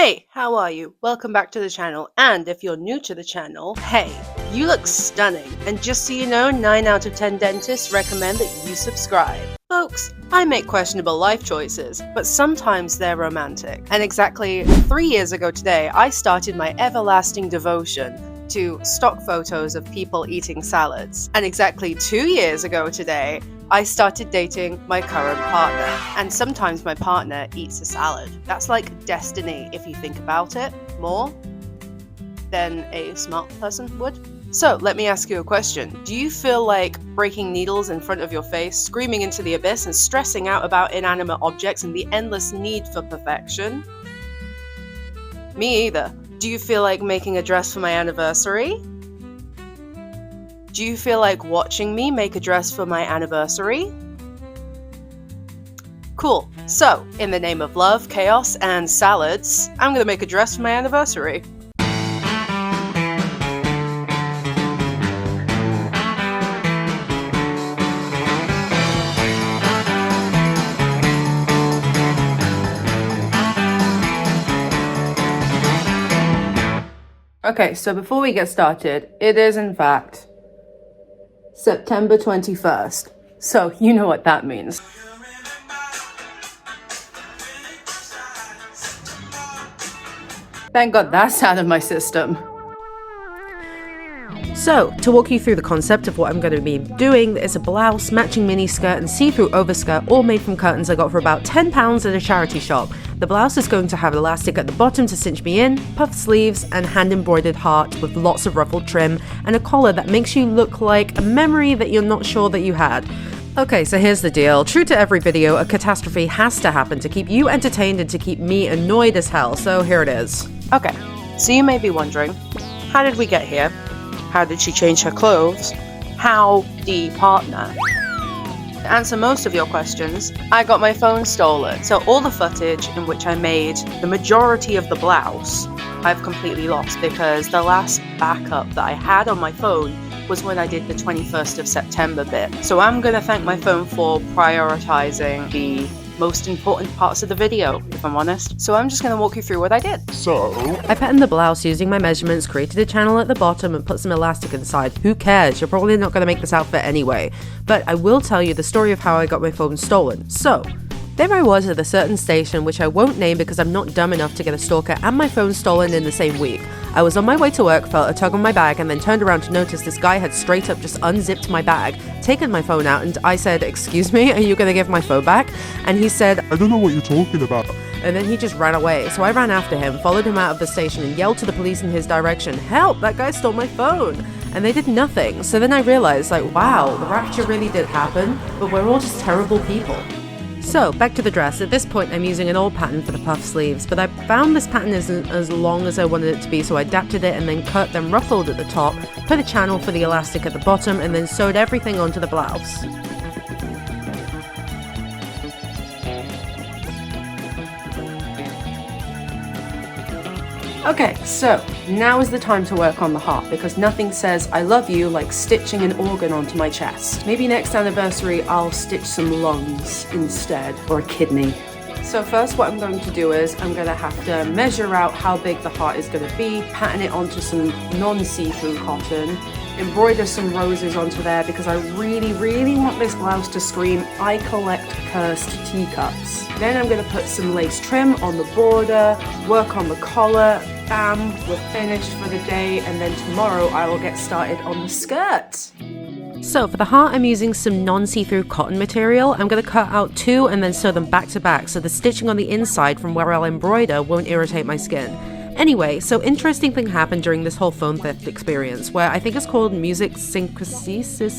Hey, how are you? Welcome back to the channel, and if you're new to the channel, hey, you look stunning, and just so you know, 9 out of 10 dentists recommend that you subscribe. Folks, I make questionable life choices, but sometimes they're romantic. And exactly 3 years ago today, I started my everlasting devotion to stock photos of people eating salads. And exactly 2 years ago today, I started dating my current partner. And sometimes my partner eats a salad. That's like destiny if you think about it more than a smart person would. So let me ask you a question. Do you feel like breaking needles in front of your face, screaming into the abyss, and stressing out about inanimate objects and the endless need for perfection? Me either. Do you feel like making a dress for my anniversary? Do you feel like watching me make a dress for my anniversary? Cool. So, in the name of love, chaos, and salads, I'm gonna make a dress for my anniversary. Okay, so before we get started, it is in fact September 21st. So you know what that means. Thank God that's out of my system. So, to walk you through the concept of what I'm going to be doing, is a blouse, matching mini skirt and see-through overskirt all made from curtains I got for about £10 at a charity shop. The blouse is going to have elastic at the bottom to cinch me in, puff sleeves and hand-embroidered heart with lots of ruffled trim and a collar that makes you look like a memory that you're not sure that you had. Okay, so here's the deal. True to every video, a catastrophe has to happen to keep you entertained and to keep me annoyed as hell, so here it is. Okay, so you may be wondering, how did we get here? How did she change her clothes? How the partner? To answer most of your questions, I got my phone stolen. So all the footage in which I made the majority of the blouse, I've completely lost because the last backup that I had on my phone was when I did the 21st of September bit. So I'm gonna thank my phone for prioritizing the most important parts of the video, if I'm honest. So I'm just gonna walk you through what I did. I patterned the blouse using my measurements, created a channel at the bottom and put some elastic inside. Who cares? You're probably not gonna make this outfit anyway. But I will tell you the story of how I got my phone stolen. So, there I was at a certain station, which I won't name because I'm not dumb enough to get a stalker and my phone stolen in the same week. I was on my way to work, felt a tug on my bag, and then turned around to notice this guy had straight up just unzipped my bag, taken my phone out, and I said, "Excuse me, are you gonna give my phone back?" And he said, "I don't know what you're talking about." And then he just ran away. So I ran after him, followed him out of the station, and yelled to the police in his direction, "Help, that guy stole my phone." And they did nothing. So then I realized, like, wow, the rapture really did happen, but we're all just terrible people. So, back to the dress. At this point, I'm using an old pattern for the puff sleeves, but I found this pattern isn't as long as I wanted it to be, so I adapted it and then cut them ruffled at the top, put a channel for the elastic at the bottom, and then sewed everything onto the blouse. Okay, so now is the time to work on the heart because nothing says I love you like stitching an organ onto my chest. Maybe next anniversary I'll stitch some lungs instead, or a kidney. So first what I'm going to do is I'm going to have to measure out how big the heart is going to be, pattern it onto some non-see-through cotton, embroider some roses onto there because I really want this blouse to scream, "I collect cursed teacups." Then I'm going to put some lace trim on the border, work on the collar, bam, we're finished for the day, and then tomorrow I will get started on the skirt. So for the heart, I'm using some non-see-through cotton material. I'm going to cut out 2 and then sew them back to back so the stitching on the inside from where I'll embroider won't irritate my skin. Anyway, so interesting thing happened during this whole phone theft experience, where I think it's called music synchrosis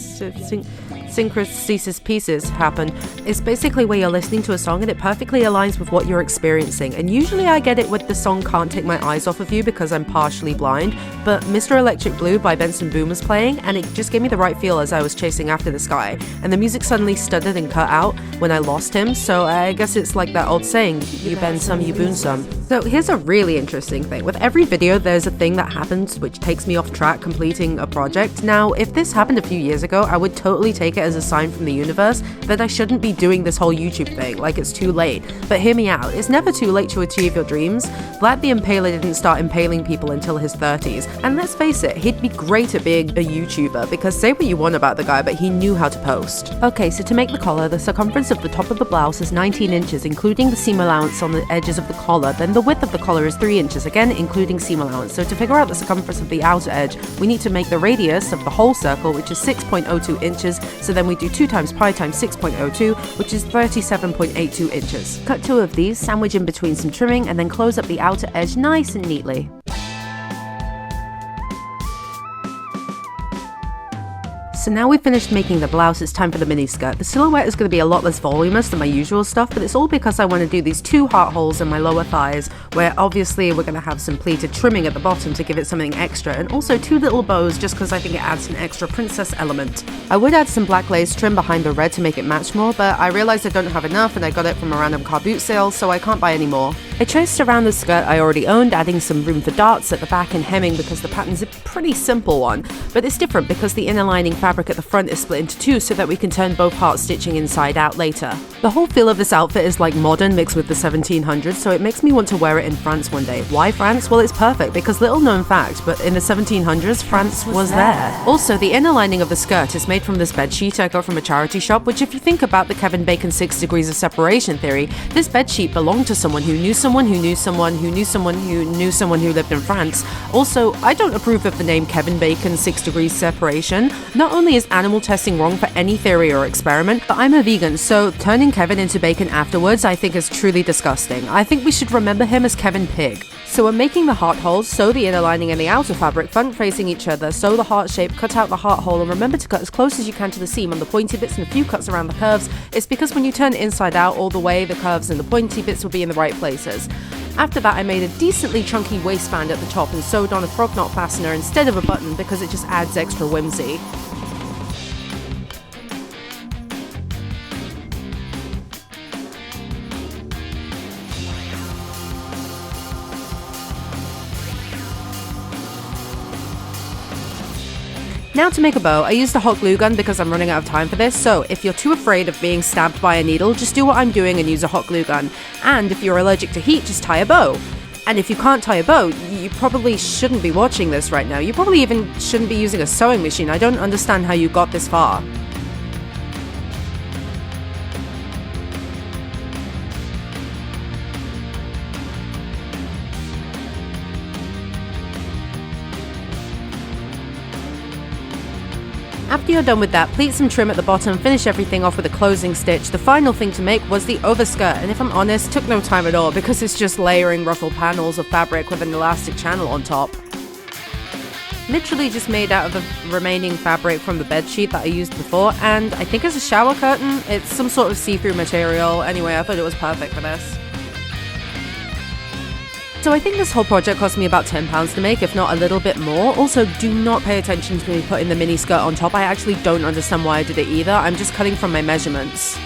pieces happen. It's basically where you're listening to a song and it perfectly aligns with what you're experiencing. And usually I get it with the song Can't Take My Eyes Off of You because I'm partially blind, but Mr. Electric Blue by Benson Boone was playing and it just gave me the right feel as I was chasing after this guy. And the music suddenly stuttered and cut out when I lost him, so I guess it's like that old saying, you bend some, you boon some. So here's a really interesting thing. With every video, there's a thing that happens which takes me off track completing a project. Now, if this happened a few years ago, I would totally take it as a sign from the universe that I shouldn't be doing this whole YouTube thing, like it's too late. But hear me out, it's never too late to achieve your dreams. Vlad the Impaler didn't start impaling people until his 30s, and let's face it, he'd be great at being a YouTuber, because say what you want about the guy, but he knew how to post. Okay, so to make the collar, the circumference of the top of the blouse is 19 inches, including the seam allowance on the edges of the collar. Then the width of the collar is 3 inches, again including seam allowance. So to figure out the circumference of the outer edge, we need to make the radius of the whole circle, which is 6.02 inches. So then we do 2 times pi times 6.02, which is 37.82 inches. Cut 2 of these, sandwich in between some trimming, and then close up the outer edge nice and neatly. So now we've finished making the blouse, it's time for the miniskirt. The silhouette is going to be a lot less voluminous than my usual stuff, but it's all because I want to do these 2 heart holes in my lower thighs, where obviously we're going to have some pleated trimming at the bottom to give it something extra, and also 2 little bows just because I think it adds an extra princess element. I would add some black lace trim behind the red to make it match more, but I realized I don't have enough and I got it from a random car boot sale, so I can't buy any more. I traced around the skirt I already owned, adding some room for darts at the back and hemming because the pattern's a pretty simple one, but it's different because the inner lining fabric at the front is split into 2 so that we can turn both parts stitching inside out later. The whole feel of this outfit is like modern mixed with the 1700s, so it makes me want to wear it in France one day. Why France? Well, it's perfect because, little known fact, but in the 1700s, France was there. Also, the inner lining of the skirt is made from this bedsheet I got from a charity shop, which if you think about the Kevin Bacon 6 degrees of separation theory, this bedsheet belonged to someone who knew someone who knew someone who knew someone who knew someone who lived in France. Also, I don't approve of the name Kevin Bacon 6 degrees separation. Not only is animal testing wrong for any theory or experiment, but I'm a vegan, so turning Kevin into bacon afterwards I think is truly disgusting. I think we should remember him as Kevin Pig. So we're making the heart holes, sew the inner lining and the outer fabric front facing each other, sew the heart shape, cut out the heart hole, and remember to cut as close as you can to the seam on the pointy bits and a few cuts around the curves. It's because when you turn it inside out all the way, the curves and the pointy bits will be in the right places. After that, I made a decently chunky waistband at the top and sewed on a frog knot fastener instead of a button because it just adds extra whimsy. Now to make a bow, I used a hot glue gun because I'm running out of time for this, so if you're too afraid of being stabbed by a needle, just do what I'm doing and use a hot glue gun. And if you're allergic to heat, just tie a bow. And if you can't tie a bow, you probably shouldn't be watching this right now. You probably even shouldn't be using a sewing machine. I don't understand how you got this far. After you're done with that, pleat some trim at the bottom, finish everything off with a closing stitch. The final thing to make was the overskirt, and if I'm honest, took no time at all because it's just layering ruffled panels of fabric with an elastic channel on top. Literally just made out of the remaining fabric from the bedsheet that I used before, and I think it's a shower curtain. It's some sort of see-through material. Anyway, I thought it was perfect for this. So I think this whole project cost me about £10 to make, if not a little bit more. Also, do not pay attention to me putting the mini skirt on top. I actually don't understand why I did it either. I'm just cutting from my measurements.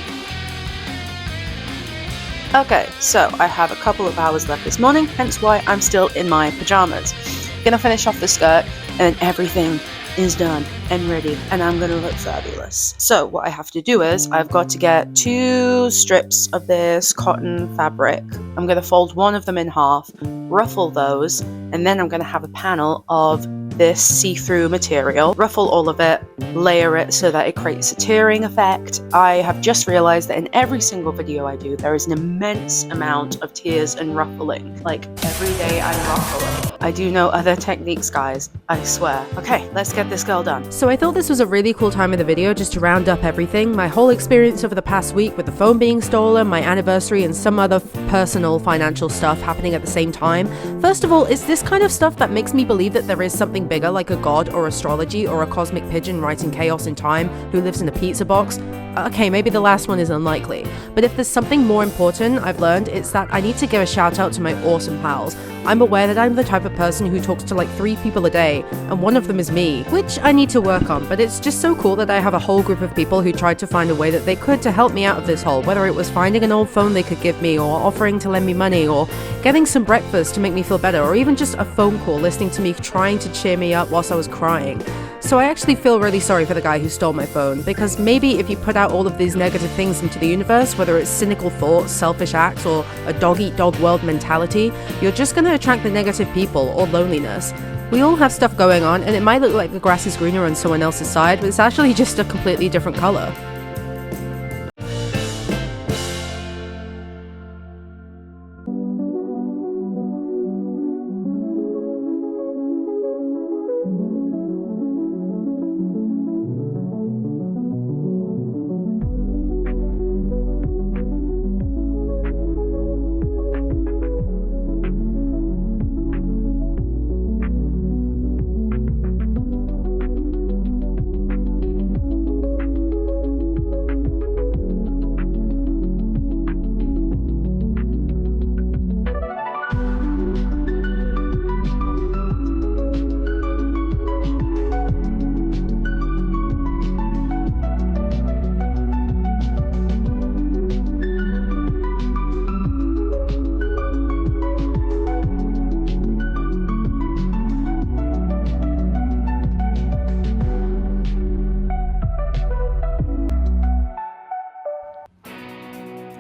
Okay, so I have a couple of hours left this morning, hence why I'm still in my pajamas. Gonna finish off the skirt, and then everything is done and ready, and I'm gonna look fabulous. So what I have to do is I've got to get 2 strips of this cotton fabric. I'm gonna fold one of them in half, ruffle those, and then I'm gonna have a panel of this see-through material, ruffle all of it, layer it so that it creates a tearing effect. I have just realized that in every single video I do, there is an immense amount of tears and ruffling. Like, every day I'm ruffling. I do know other techniques, guys, I swear. Okay, let's get this girl done. So I thought this was a really cool time in the video just to round up everything, my whole experience over the past week with the phone being stolen, my anniversary, and some other personal financial stuff happening at the same time. First of all, it's this kind of stuff that makes me believe that there is something bigger, like a god or astrology or a cosmic pigeon writing chaos in time who lives in a pizza box. Okay, maybe the last one is unlikely, but if there's something more important I've learned, it's that I need to give a shout out to my awesome pals. I'm aware that I'm the type of person who talks to like 3 people a day, and one of them is me, which I need to work on, but it's just so cool that I have a whole group of people who tried to find a way that they could to help me out of this hole, whether it was finding an old phone they could give me, or offering to lend me money, or getting some breakfast to make me feel better, or even just a phone call listening to me trying to cheer me up whilst I was crying. So I actually feel really sorry for the guy who stole my phone, because maybe if you put out all of these negative things into the universe, whether it's cynical thoughts, selfish acts, or a dog-eat-dog world mentality, you're just going to attract the negative people or loneliness. We all have stuff going on, and it might look like the grass is greener on someone else's side, but it's actually just a completely different color.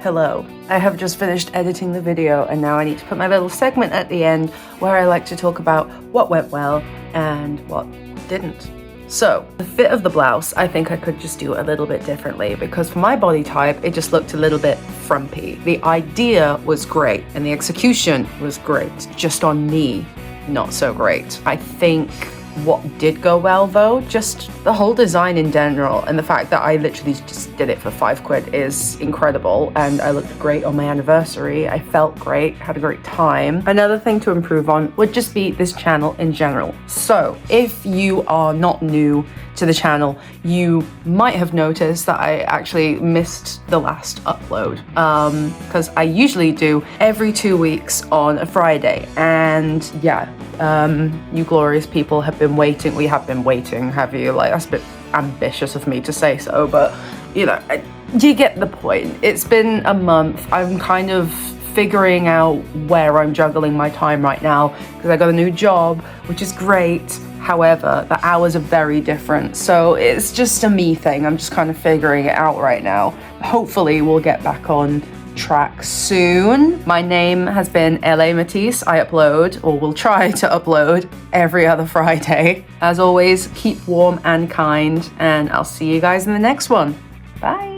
Hello, I have just finished editing the video and now I need to put my little segment at the end where I like to talk about what went well and what didn't. So, the fit of the blouse, I think I could just do a little bit differently because for my body type, it just looked a little bit frumpy. The idea was great and the execution was great, just on me, not so great. I think what did go well though, just the whole design in general and the fact that I literally just did it for £5 is incredible, and I looked great on my anniversary. I felt great, had a great time. Another thing to improve on would just be this channel in general. So if you are not new to the channel, you might have noticed that I actually missed the last upload because I usually do every 2 weeks on a Friday, and yeah, you glorious people have been waiting. We have been waiting, have you? Like, that's a bit ambitious of me to say so, but you know, you get the point. It's been a month. I'm kind of figuring out where I'm juggling my time right now because I got a new job, which is great. However, the hours are very different, so it's just a me thing. I'm just kind of figuring it out right now. Hopefully we'll get back on track soon. My name has been LA Matisse. I upload, or will try to upload, every other Friday. As always, keep warm and kind, and I'll see you guys in the next one. Bye.